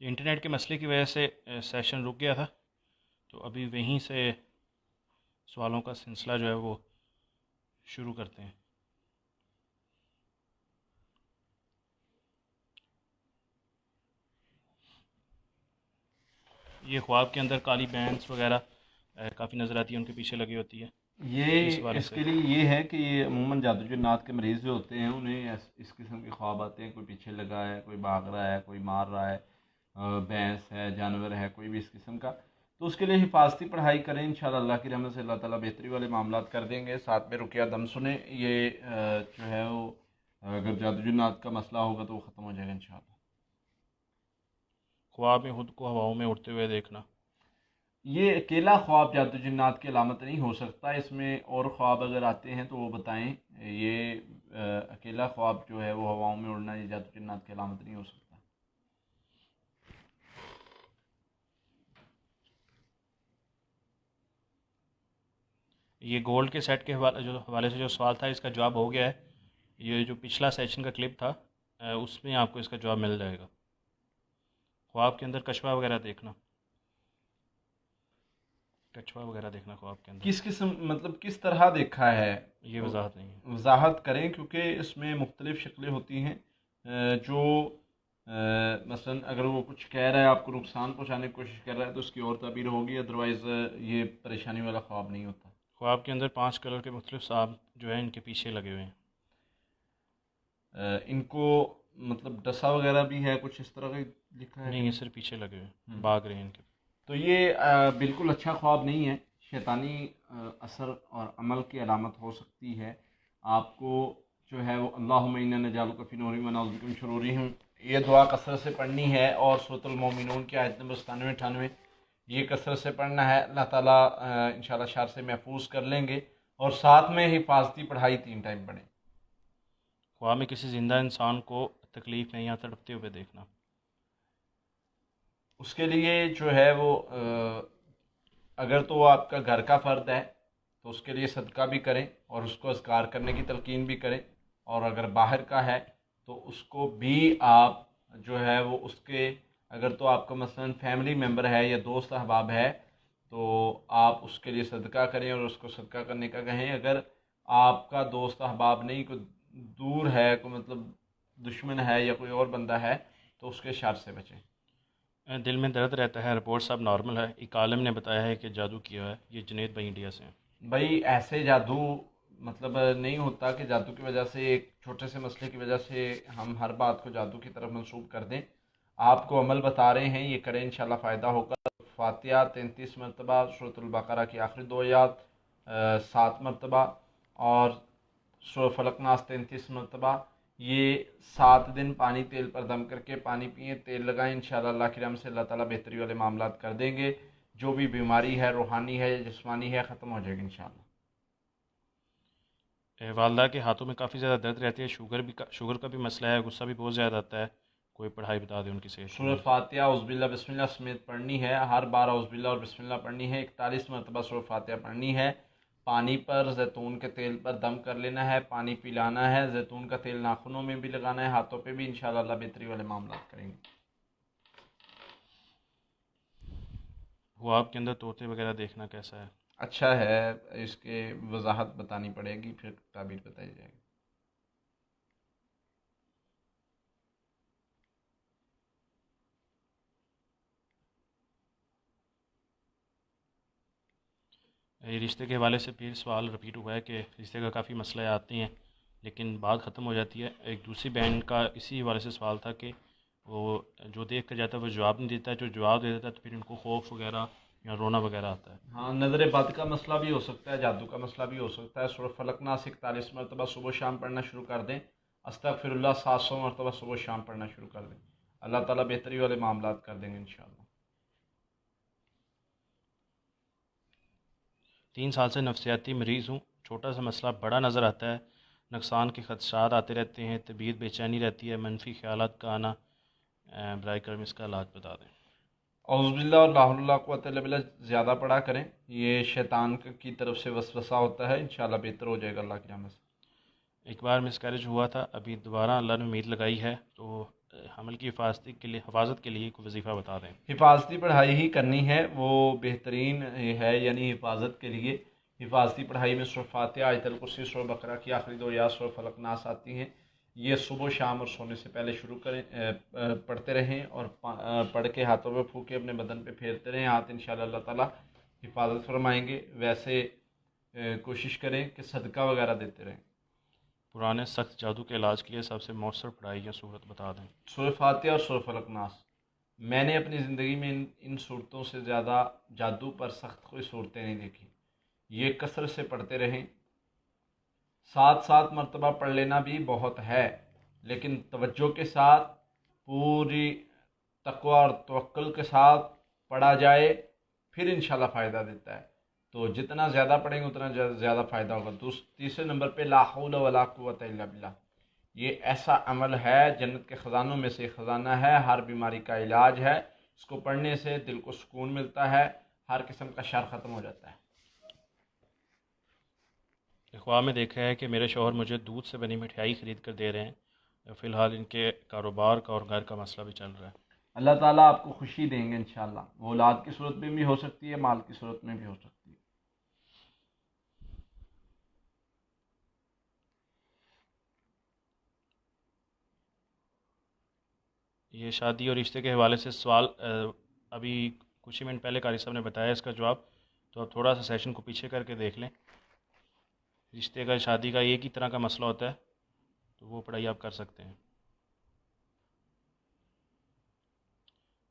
Internet के मसले की वजह से सेशन रुक गया था, तो अभी वहीं से सवालों का सिलसिला जो है वो शुरू करते हैं। ये ख्वाब के अंदर काली बैंड्स वगैरह काफ़ी नज़र आती है, उनके पीछे लगी होती है, ये इस हवाले से। इसके लिए ये है कि ये अमूमन जादू जिन्नात के मरीज़ जो होते हैं उन्हें इस किस्म के ख्वाब आते हैं, कोई पीछे लगा है, कोई भाग रहा है, कोई मार रहा है, भैंस है, जानवर है, कोई भी इस किस्म का। तो उसके लिए हिफाजती पढ़ाई करें, इंशाल्लाह अल्लाह की रहमत से अल्लाह ताला बेहतरी वाले मामलात कर देंगे। साथ में रुकिया दम सुने, ये जो है वो अगर जादू जिन्नात का मसला होगा तो वो ख़त्म हो जाएगा इंशाल्लाह। ख्वाब में खुद को हवाओं में उड़ते हुए देखना। ये अकेला ख्वाब जादू जिन्नात की अलामत नहीं हो सकता, इसमें और ख्वाब अगर आते हैं तो वो बताएं। ये अकेला ख्वाब जो है वो हवाओं में उड़ना, ये जादू जिन्नात की अलामत नहीं हो सकता। ये गोल्ड के सेट के हवाले से जो सवाल था, इसका जवाब हो गया है। ये जो पिछला सेशन का क्लिप था, उसमें आपको इसका जवाब मिल जाएगा। ख्वाब के अंदर कछुआ वगैरह देखना, कछुआ वगैरह देखना ख्वाब के अंदर। किस किस्म मतलब किस तरह देखा है? ये वजाहत नहीं है। वजाहत करें, क्योंकि इसमें मुख्तलिफ शक्लें होती हैं। जो मसलन अगर वो कुछ कह रहा है, आपको नुकसान पहुंचाने की कोशिश कर रहा है, तो उसकी और ताबीर होगी, अदरवाइज़ ये परेशानी वाला ख्वाब नहीं होता। ख्वाब के अंदर 5 कलर के मुख्तलिफ सांप जो है इनके पीछे लगे हुए हैं। इनको मतलब डसा वगैरह भी है, कुछ इस तरह का लिखा है कि नहीं, ये नहीं? सिर्फ पीछे लगे हुए हैं, हम्म। भाग रहे हैं इनके। तो ये बिल्कुल अच्छा ख्वाब नहीं है, शैतानी असर और अमल की अलामत हो सकती है। आपको जो है वो अल्लाहुम्मा इन्ना नजालुका फी नूरिहिम व नऊज़ु बिका मिन शुरूरिहिम, ये दुआ कसरत से पढ़नी है। और सूरतुल मोमिनून की आयत नंबर 97-98 ये कसरत से पढ़ना है। अल्लाह ताला इंशाल्लाह शर से महफूज कर लेंगे। और साथ में हिफाजती पढ़ाई 3 टाइम पढ़ें। ख्वाब में किसी ज़िंदा इंसान को तकलीफ़ में या तड़पते हुए देखना। उसके लिए जो है वो अगर तो वो आपका घर का फ़र्द है तो उसके लिए सदका भी करें और उसको अज़कार करने की तलकीन भी करें। और अगर बाहर का है तो उसको भी आप जो है वो उसके, अगर तो आपका मसलन फैमिली मेम्बर है या दोस्त अहबाब है तो आप उसके लिए सदका करें और उसको सदका करने का कहें। अगर आपका दोस्त अहबाब नहीं, कोई दूर है, कोई मतलब दुश्मन है या कोई और बंदा है, तो उसके शर से बचें। दिल में दर्द रहता है, रिपोर्ट सब नॉर्मल है, एक आलम ने बताया है कि जादू किया है। ये जुनेद भाई इंडिया से हैं। भाई ऐसे जादू मतलब नहीं होता कि जादू की वजह से, एक छोटे से मसले की वजह से हम हर बात को जादू की तरफ मंसूब कर दें। आपको अमल बता रहे हैं, ये करें, इंशाल्लाह फ़ायदा होगा। फातिहा 33 मरतबा, सूरतुल बकरा की आखिरी 2 आयत 7 मरतबा, और सूरह फलक नास 33 मरतबा। ये 7 दिन पानी तेल पर दम करके पानी पिए, तेल लगाएं, इंशाल्लाह अल्लाह की रहमत से अल्लाह ताला बेहतरी वाले मामलात कर देंगे। जो भी बीमारी है, रूहानी है या जिस्मानी है, ख़त्म हो जाएगी इंशाल्लाह। वालदा के हाथों में काफ़ी ज़्यादा दर्द रहती है, शुगर का भी मसला है, गुस्सा भी बहुत ज़्यादा आता है। कोई पढ़ाई बता दें उनकी सेहत के सूरह लिए। फातिहा औज़ुबिल्लाह बिस्मिल्लाह समेत पढ़नी है। हर बार औज़ुबिल्लाह और बिस्मिल्लाह पढ़नी है। 41 मरतबा सूरह फातिहा पढ़नी है। पानी पर जैतून के तेल पर दम कर लेना है, पानी पिलाना है। जैतून का तेल नाखूनों में भी लगाना है, हाथों पे भी। इंशाल्लाह अल्लाह बेहतरी वाले मामला करेंगे। ख्वाब के अंदर तोते वगैरह देखना कैसा है? अच्छा है, इसके वजाहत बतानी पड़ेगी, फिर ताबीर बताई जाएगी। ये रिश्ते के हवाले से फिर सवाल रिपीट हुआ है कि रिश्ते का काफ़ी मसले आते हैं लेकिन बात ख़त्म हो जाती है। एक दूसरी बहन का इसी हवाले से सवाल था कि वो जो देख कर जाता है वो जवाब नहीं देता है, जो जवाब दे देता है तो फिर उनको खौफ वगैरह या रोना वगैरह आता है। हाँ, नज़र बद का मसला भी हो सकता है, जादू का मसला भी हो सकता है। सूरह फलक नास 41 मरतबा सुबह शाम पढ़ना शुरू कर दें। अस्तगफिरुल्लाह 700 मरतबा सुबह शाम पढ़ना शुरू कर दें। अल्लाह ताला बेहतरी वाले मामलात कर देंगे इंशाल्लाह। 3 साल से नफसियाती मरीज़ हूँ, छोटा सा मसला बड़ा नज़र आता है, नुकसान के खदशात आते रहते हैं, तबीयत बेचैनी रहती है, मनफी ख्यालात का आना। बराए करम इसका इलाज बता दें। औज़ुबिल्लाह और ला हौला वला कुव्वता इल्ला बिल्लाह ज़्यादा पढ़ा करें। ये शैतान की तरफ से वसवसा होता है, इंशाल्लाह बेहतर हो जाएगा अल्लाह की रहमत से। एक बार मिसकैरेज हुआ था, अभी दोबारा अल्लाह ने उम्मीद लगाई है, तो अमल की हिफाजत के लिए कोई वजीफ़ा बता दें। हिफाजती पढ़ाई ही करनी है, वो बेहतरीन है। यानी हिफाजत के लिए हिफाजती पढ़ाई में सूरह फातिहा, आयतुल कुर्सी, सूरह बकरा की आखिरी दो या सूरह फलक नास आती हैं। ये सुबह शाम और सोने से पहले शुरू करें, पढ़ते रहें और पढ़ के हाथों में फूके अपने बदन पे फेरते रहें। हाथ इंशाअल्लाह अल्लाह ताला हिफाजत फरमाएंगे। वैसे कोशिश करें कि सदका वगैरह देते रहें। पुराने सख्त जादू के इलाज के लिए सबसे मौसर पढ़ाई या सूरत बता दें। सूरह फातिहा और सूरह फलक नास। मैंने अपनी ज़िंदगी में इन सूरतों से ज़्यादा जादू पर सख्त कोई सूरतें नहीं देखी। ये कसरत से पढ़ते रहें। 7 मरतबा पढ़ लेना भी बहुत है, लेकिन तवज्जो के साथ, पूरी तकवा और तवक्कुल के साथ पढ़ा जाए, फिर इंशाल्लाह फ़ायदा देता है। तो जितना ज़्यादा पढ़ेंगे उतना ज़्यादा फ़ायदा होगा। तीसरे नंबर पे ला हौल वला कुव्वत इल्ला बिल्लाह। ये ऐसा अमल है, जन्नत के ख़जानों में से ख़जाना है, हर बीमारी का इलाज है। इसको पढ़ने से दिल को सुकून मिलता है, हर किस्म का शर ख़त्म हो जाता है। अखबार में देखा है कि मेरे शौहर मुझे दूध से बनी मिठाई ख़रीद कर दे रहे हैं। फ़िलहाल इनके कारोबार का और घर का मसला भी चल रहा है। अल्लाह ताला आपको खुशी देंगे इंशाल्लाह। वो औलाद की सूरत में भी हो सकती है, माल की सूरत में भी हो सकती है। ये शादी और रिश्ते के हवाले से सवाल अभी कुछ ही मिनट पहले कारी साहब ने बताया इसका जवाब, तो अब थोड़ा सा सेशन को पीछे करके देख लें। रिश्ते का, शादी का एक ही तरह का मसला होता है, तो वो पढ़ाई आप कर सकते हैं।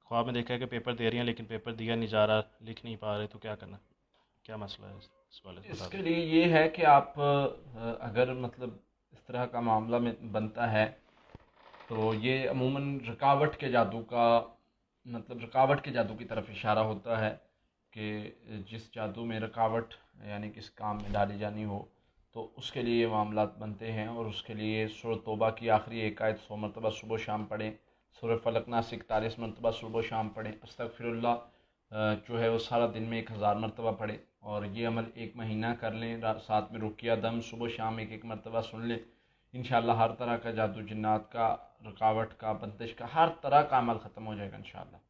ख्वाब में देखा है कि पेपर दे रही हैं लेकिन पेपर दिया नहीं जा रहा, लिख नहीं पा रहे, तो क्या करना, क्या मसला है इस वाले से बता इसके दें। लिए ये है कि आप अगर मतलब इस तरह का मामला में बनता है, तो ये अमूमन रुकावट के जादू का, मतलब रुकावट के जादू की तरफ इशारा होता है कि जिस जादू में रुकावट यानी किस काम में डाली जानी हो, तो उसके लिए ये मामला बनते हैं। और उसके लिए सूरह तौबा की आखिरी एक आयत 100 मरतबा सुबह शाम पढ़ें। सूरह फलक नास 41 मरतबा सुबह शाम पढ़ें। अस्तगफिरुल्लाह जो है वो सारा दिन में 1000 मरतबा पढ़ें। और ये अमल 1 महीना कर लें, साथ में रुकिया दम सुबह शाम 1 मरतबा सुन लें। इंशाल्लाह हर तरह का जादू, जिन्नात का, रुकावट का, बंदिश का, हर तरह का अमल ख़त्म हो जाएगा इंशाल्लाह।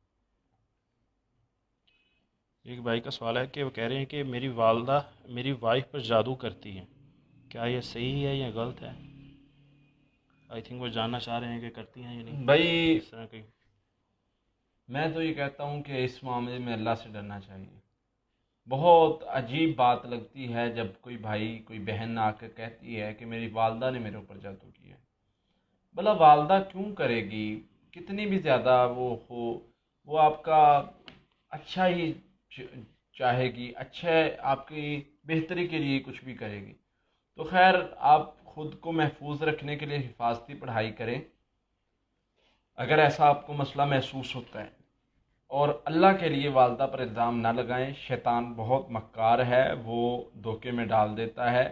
एक भाई का सवाल है कि वो कह रहे हैं कि मेरी वालदा मेरी वाइफ पर जादू करती हैं, क्या ये सही है या गलत है। आई थिंक वो जानना चाह रहे हैं कि करती हैं या नहीं भाई इस तरह की। मैं तो ये कहता हूँ कि इस मामले में अल्लाह से डरना चाहिए। बहुत अजीब बात लगती है जब कोई भाई, कोई बहन आकर कहती है कि मेरी वालदा ने मेरे ऊपर जादू किया। भला वालदा क्यों करेगी? कितनी भी ज़्यादा वो हो, वो आपका अच्छा ही चाहेगी, अच्छे आपकी बेहतरी के लिए कुछ भी करेगी। तो खैर, आप ख़ुद को महफूज रखने के लिए हिफाजती पढ़ाई करें अगर ऐसा आपको मसला महसूस होता है। और अल्लाह के लिए वालदा पर इल्ज़ाम ना लगाएं। शैतान बहुत मक्कार है, वो धोखे में डाल देता है।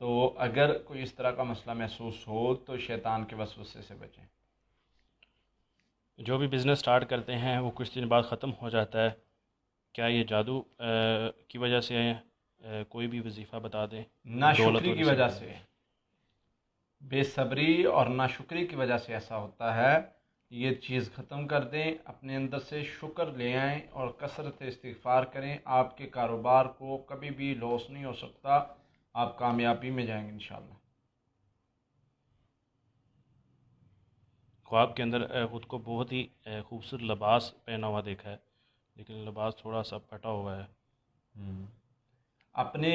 तो अगर कोई इस तरह का मसला महसूस हो तो शैतान के वसवसे से बचें। जो भी बिज़नेस स्टार्ट करते हैं वो कुछ दिन बाद ख़त्म हो जाता है, क्या ये जादू की वजह से है? कोई भी वजीफ़ा बता दें, दौलत नाशुक्री और की इसी वजह तरह। से, बेसब्री और नाशुक्री की वजह से ऐसा होता है। ये चीज़ ख़त्म कर दें, अपने अंदर से शुक्र ले आएँ और कसरत इस्तिग़फ़ार करें। आपके कारोबार को कभी भी लॉस नहीं हो सकता, आप कामयाबी में जाएंगे इंशाल्लाह। ख्वाब के अंदर ख़ुद को बहुत ही खूबसूरत लिबास पहना हुआ देखा है, लेकिन लिबास थोड़ा सा फटा हुआ है। अपने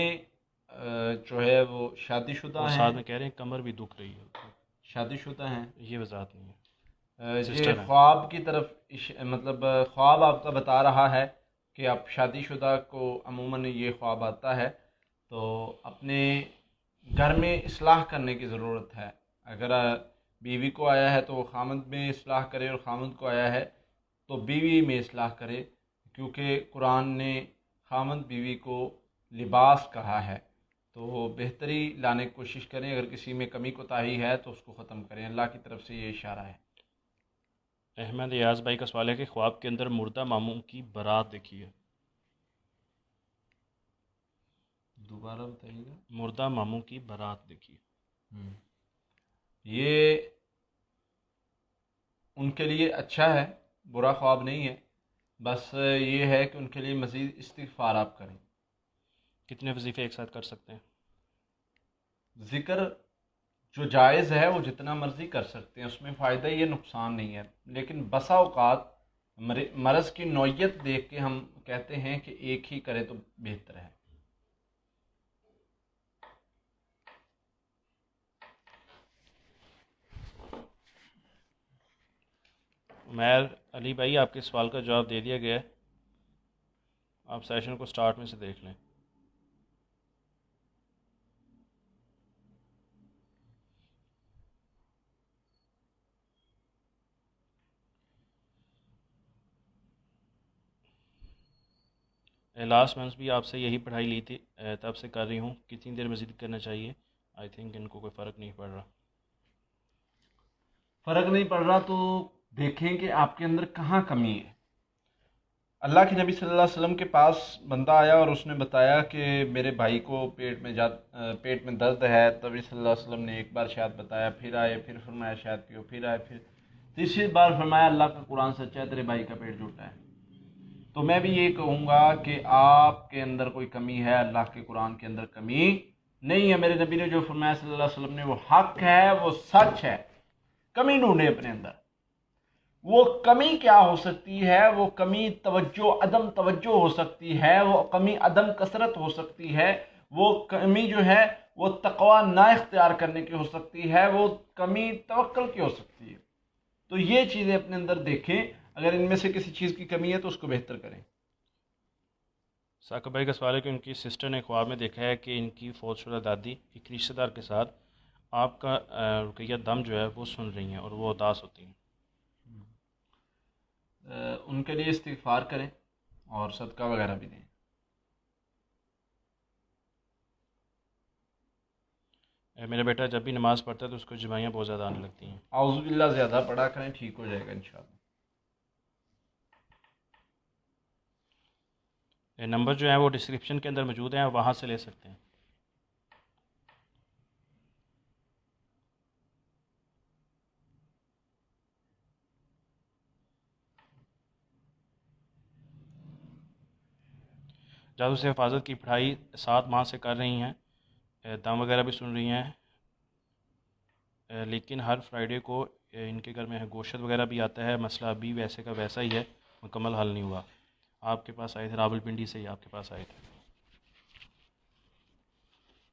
जो है वो शादीशुदा और हैं। साथ में कह रहे हैं कमर भी दुख रही है। शादीशुदा हैं। ये वजह नहीं है, ये सिस्टर हैं। ख्वाब की तरफ मतलब ख्वाब आपका बता रहा है कि आप शादीशुदा को अमूमन ये ख्वाब आता है, तो अपने घर में इस्लाह करने की ज़रूरत है। अगर बीवी को आया है तो वो खामद में इस्लाह करे, और खामद को आया है तो बीवी में इस्लाह करे, क्योंकि कुरान ने खामद बीवी को लिबास कहा है। तो बेहतरी लाने की कोशिश करें। अगर किसी में कमी कोताही है तो उसको ख़त्म करें। अल्लाह की तरफ से ये इशारा है। अहमद याज भाई का सवाल है कि ख्वाब के अंदर मुर्दा मामूम की बारात देखी है। दोबारा बताइएगा। मुर्दा मामूम की बारात देखी है। ये उनके लिए अच्छा है, बुरा ख्वाब नहीं है। बस ये है कि उनके लिए मज़ीद इस्तिग़फ़ार आप करें। कितने वजीफ़े एक साथ कर सकते हैं? ज़िक्र जो जायज़ है वो जितना मर्ज़ी कर सकते हैं, उसमें फ़ायदा ही है, नुकसान नहीं है। लेकिन बसा औक़ात मरज़ की नौइयत देख के हम कहते हैं कि एक ही करें तो बेहतर है। उमैर अली भाई, आपके सवाल का जवाब दे दिया गया है। आप सेशन को स्टार्ट में से देख लें। लास्ट मंथ भी आपसे यही पढ़ाई ली थी, तब से कर रही हूँ। कितनी देर मज़ीद करना चाहिए? आई थिंक इनको कोई फ़र्क नहीं पड़ रहा। फ़र्क नहीं पड़ रहा तो देखें कि आपके अंदर कहाँ कमी है। अल्लाह के नबी सल्लल्लाहु अलैहि वसल्लम के पास बंदा आया और उसने बताया कि मेरे भाई को पेट में दर्द है। तभी सल्लल्लाहु अलैहि वसल्लम ने एक बार शायद बताया, फिर आए, फिर फरमाया शायद पियो, फिर आए, फिर तीसरी बार फरमाया अल्लाह का कुरान सच्चा है, तेरे भाई का पेट झूठा है। तो मैं भी ये कहूँगा कि आपके अंदर कोई कमी है, अल्लाह के कुरान के अंदर कमी नहीं है। मेरे नबी ने जो फरमाया सल्लल्लाहु अलैहि वसल्लम ने वो हक है, वो सच है। कमी ढूंढे अपने अंदर। वो कमी क्या हो सकती है? वो कमी तवज्जो अदम तवज्जो हो सकती है, वो कमी अदम कसरत हो सकती है, वो कमी जो है वो तकवा ना इख्तियार करने की हो सकती है, वो कमी तवक्कुल की हो सकती है। तो ये चीज़ें अपने अंदर देखें, अगर इनमें से किसी चीज़ की कमी है तो उसको बेहतर करें। साकिब भाई का सवाल है कि उनकी सिस्टर ने ख्वाब में देखा है कि इनकी फौतशुदा दादी एक रिश्तेदार के साथ आपका रुकैया दम जो है वो सुन रही हैं और वो उदास होती हैं। उनके लिए इस्तिग़फ़ार करें और सदका वगैरह भी दें। मेरा बेटा जब भी नमाज़ पढ़ता है तो उसको जमाइयाँ बहुत ज़्यादा आने लगती हैं। आउज़ुबिल्लाह ज़्यादा पढ़ा करें, ठीक हो जाएगा इंशाअल्लाह। नंबर जो है वो डिस्क्रिप्शन के अंदर मौजूद हैं, आप वहाँ से ले सकते हैं। जादू से हिफाजत की पढ़ाई 7 माह से कर रही हैं, दम वगैरह भी सुन रही हैं, लेकिन हर फ्राइडे को इनके घर में गोश्त वगैरह भी आता है। मसला अभी वैसे का वैसा ही है, मुकम्मल हल नहीं हुआ। आपके पास आए थे, रावलपिंडी से ही आपके पास आए थे।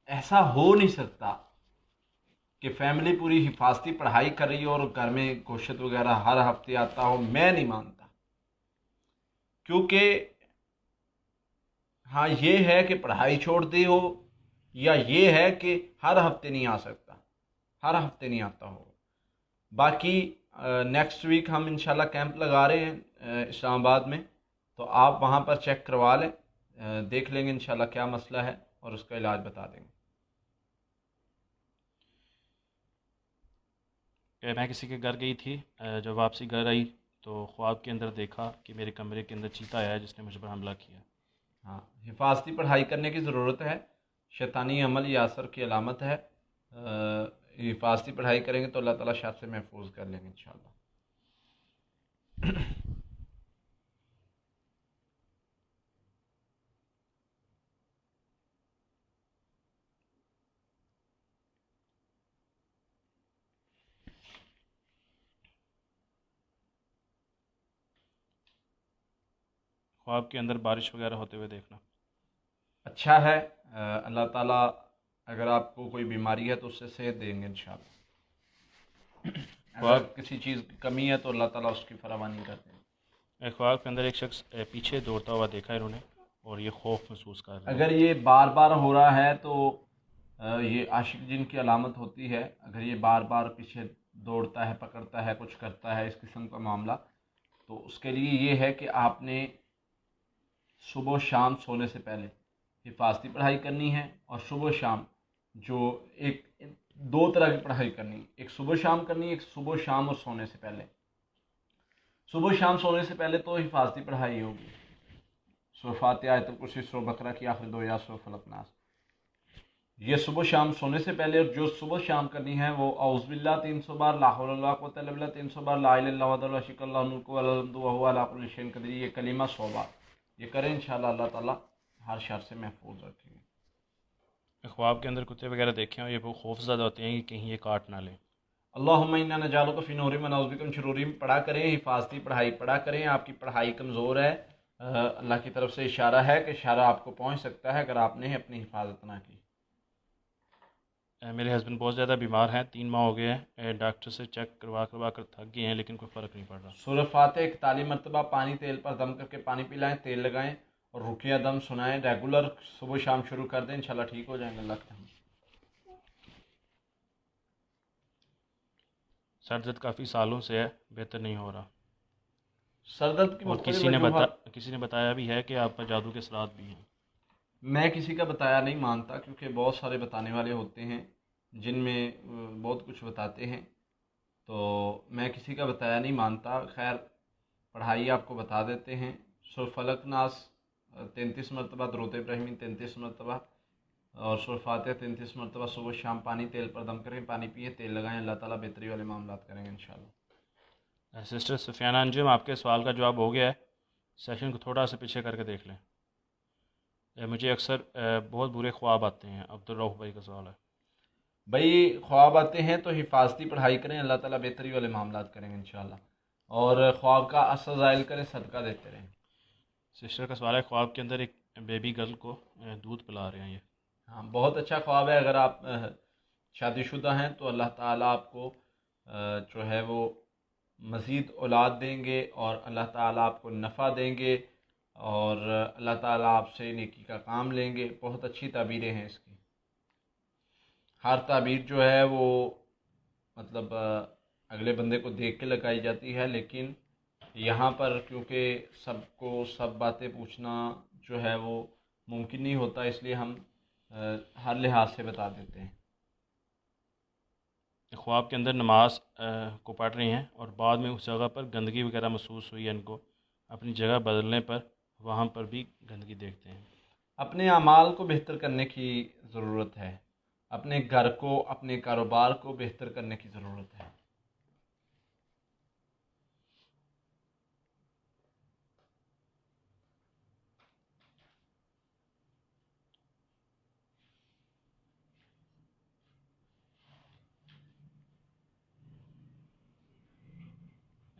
ऐसा हो नहीं सकता कि फैमिली पूरी हिफाजती पढ़ाई कर रही हो और घर में गोश्त वगैरह हर हफ्ते आता हो। मैं नहीं मानता, क्योंकि हाँ ये है कि पढ़ाई छोड़ दी हो, या ये है कि हर हफ्ते नहीं आ सकता, हर हफ्ते नहीं आता हो। बाकी नेक्स्ट वीक हम इंशाल्लाह कैंप लगा रहे हैं इस्लामाबाद में, तो आप वहाँ पर चेक करवा लें, देख लेंगे इंशाल्लाह क्या मसला है और उसका इलाज बता देंगे। मैं किसी के घर गई थी, जब वापसी घर आई तो ख्वाब के अंदर देखा कि मेरे कमरे के अंदर चीता आया जिसने मुझ पर हमला किया। हाँ, हिफाजती पढ़ाई करने की ज़रूरत है। शैतानी अमल या असर की अलामत है। हिफाजती पढ़ाई करेंगे तो अल्लाह ताला शर से महफूज कर लेंगे इंशाल्लाह। ख्वाब के अंदर बारिश वगैरह होते हुए देखना अच्छा है। अल्लाह ताला अगर आपको कोई बीमारी है तो उससे सेहत देंगे इंशाल्लाह। अगर ख्वाब किसी चीज़ की कमी है तो अल्लाह ताला उसकी फरावानी कर देंगे। ख्वाब के अंदर एक शख्स पीछे दौड़ता हुआ देखा है इन्होंने, और ये खौफ महसूस कर रहे हैं। अगर ये बार बार हो रहा है तो ये आशिक जिन की अलामत होती है। अगर ये बार बार पीछे दौड़ता है, पकड़ता है, कुछ करता है, इस किस्म का मामला, तो उसके लिए ये है कि आपने सुबह शाम सोने से पहले हिफाजती पढ़ाई करनी है। और सुबह शाम जो एक दो तरह की पढ़ाई करनी है, एक सुबह शाम करनी है, एक सुबह शाम और सोने से पहले। सुबह शाम सोने से पहले तो हिफाजती पढ़ाई होगी, सूरह फातिहा, आयतुल कुर्सी, सूरह बकरा की आखिरी 2 या सूरह फलक नास। ये सुबह शाम सोने से पहले, और जो सुबह शाम करनी है वो औज़ बिल्लाह 300 बार, ला हौला वला कुव्वता इल्ला बिल्लाह 300 बार, ला इलाहा इल्लल्लाहु वहदहु ला शरीका लहु, लहुल मुल्कु व लहुल हम्दु व हुवा अला कुल्लि शैइन क़दीर, ये कलीमा 100 बार ये करें, इंशाअल्लाह अल्लाह ताला हर शर से महफूज रखेंगे। ख्वाब के अंदर कुत्ते वगैरह देखे हों, ये बहुत खौफज़दा होते हैं कि कहीं ये काट ना लें। अल्लाहुम्मा इन्ना नजालुका फ़ी नूरिहिम व नऊज़ु बिका मिन शुरूरिहिम पढ़ा करें, हिफाजती पढ़ाई पढ़ा करें। आपकी पढ़ाई कमज़ोर है, अल्लाह की तरफ से इशारा है कि इशारा आपको पहुँच सकता है अगर आपने अपनी हिफाजत ना की। मेरे हस्बैंड बहुत ज़्यादा बीमार हैं, 3 माह हो गए हैं, डॉक्टर से चेक करवा करवा कर थक गए हैं, लेकिन कोई फ़र्क नहीं पड़ रहा। सूरह फातिहा 41 मरतबा पानी तेल पर दम करके पानी पिलाएं, तेल लगाएं और रुकिया दम सुनाएं। रेगुलर सुबह शाम शुरू कर दें, इंशाल्लाह ठीक हो जाएंगे अल्लाह के। सर दर्द काफ़ी सालों से है, बेहतर नहीं हो रहा। सर दर्द की और मुख्तलिफ वजूहात, किसी ने बताया भी है कि आप पर जादू के असरात भी हैं। मैं किसी का बताया नहीं मानता, क्योंकि बहुत सारे बताने वाले होते हैं जिनमें बहुत कुछ बताते हैं, तो मैं किसी का बताया नहीं मानता। खैर, पढ़ाई आपको बता देते हैं। सूरह फलक नास 33 मरतबा, दुरूद इब्राहिमी 33 मरतबा और सूरह फातिहा 33 मरतबा सुबह शाम पानी तेल पर दम करें, पानी पिए, तेल लगाएं, अल्लाह ताला बेहतरी वाले मामलात करेंगे इंशाल्लाह। सिस्टर सुफियाना अंजुम, आपके सवाल का जवाब हो गया है, सेशन को थोड़ा सा पीछे करके देख लें। मुझे अक्सर बहुत बुरे ख्वाब आते हैं, अब्दुल रऊफ़ भाई का सवाल है। भाई, ख्वाब आते हैं तो हिफाजती पढ़ाई करें, अल्लाह ताला बेहतरी वाले मामलात करेंगे इंशाल्लाह। और ख्वाब का असर ज़ाहिल करें, सदका देते रहें। सिस्टर का सवाल है, ख्वाब के अंदर एक बेबी गर्ल को दूध पिला रहे हैं ये। हाँ, बहुत अच्छा ख्वाब है। अगर आप शादीशुदा हैं तो अल्लाह ताला आपको जो है वो मज़ीद औलाद देंगे और अल्लाह ताला आपको नफ़ा देंगे और अल्लाह ताला आपसे नेकी का काम लेंगे। बहुत अच्छी ताबीरें हैं इसकी। हर ताबीर जो है वो मतलब अगले बंदे को देख के लगाई जाती है, लेकिन यहाँ पर क्योंकि सबको सब बातें पूछना जो है वो मुमकिन नहीं होता, इसलिए हम हर लिहाज से बता देते हैं। ख्वाब के अंदर नमाज को पढ़ रही हैं और बाद में उस जगह पर गंदगी वगैरह महसूस हुई है इनको, अपनी जगह बदलने पर वहाँ पर भी गंदगी देखते हैं। अपने अमाल को बेहतर करने की ज़रूरत है, अपने घर को, अपने कारोबार को बेहतर करने की ज़रूरत है।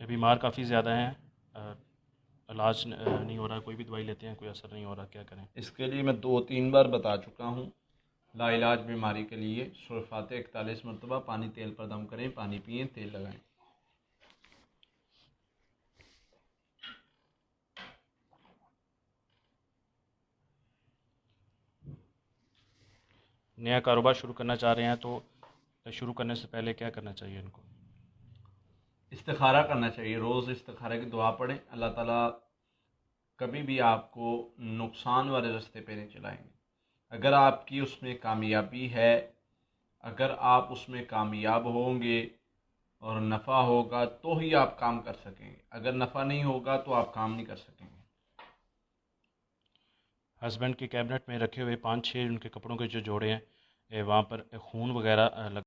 बीमार काफ़ी ज़्यादा हैं, इलाज नहीं हो रहा, कोई भी दवाई लेते हैं कोई असर नहीं हो रहा, क्या करें? इसके लिए मैं 2-3 बार बता चुका हूँ। लाइलाज बीमारी के लिए सूरह फातिहा 41 मरतबा पानी तेल पर दम करें, पानी पिएं, तेल लगाएं। नया कारोबार शुरू करना चाह रहे हैं तो शुरू करने से पहले क्या करना चाहिए इनको? इस्तिखारा करना चाहिए, रोज़ इस्तिखारा की दुआ पढ़ें। अल्लाह ताला कभी भी आपको नुकसान वाले रास्ते पे नहीं चलाएंगे। अगर आपकी उसमें कामयाबी है, अगर आप उसमें कामयाब होंगे और नफ़ा होगा तो ही आप काम कर सकेंगे। अगर नफ़ा नहीं होगा तो आप काम नहीं कर सकेंगे। हस्बैंड के कैबिनेट में रखे हुए 5-6 उनके कपड़ों के जो जोड़े हैं, वहाँ पर खून वगैरह लग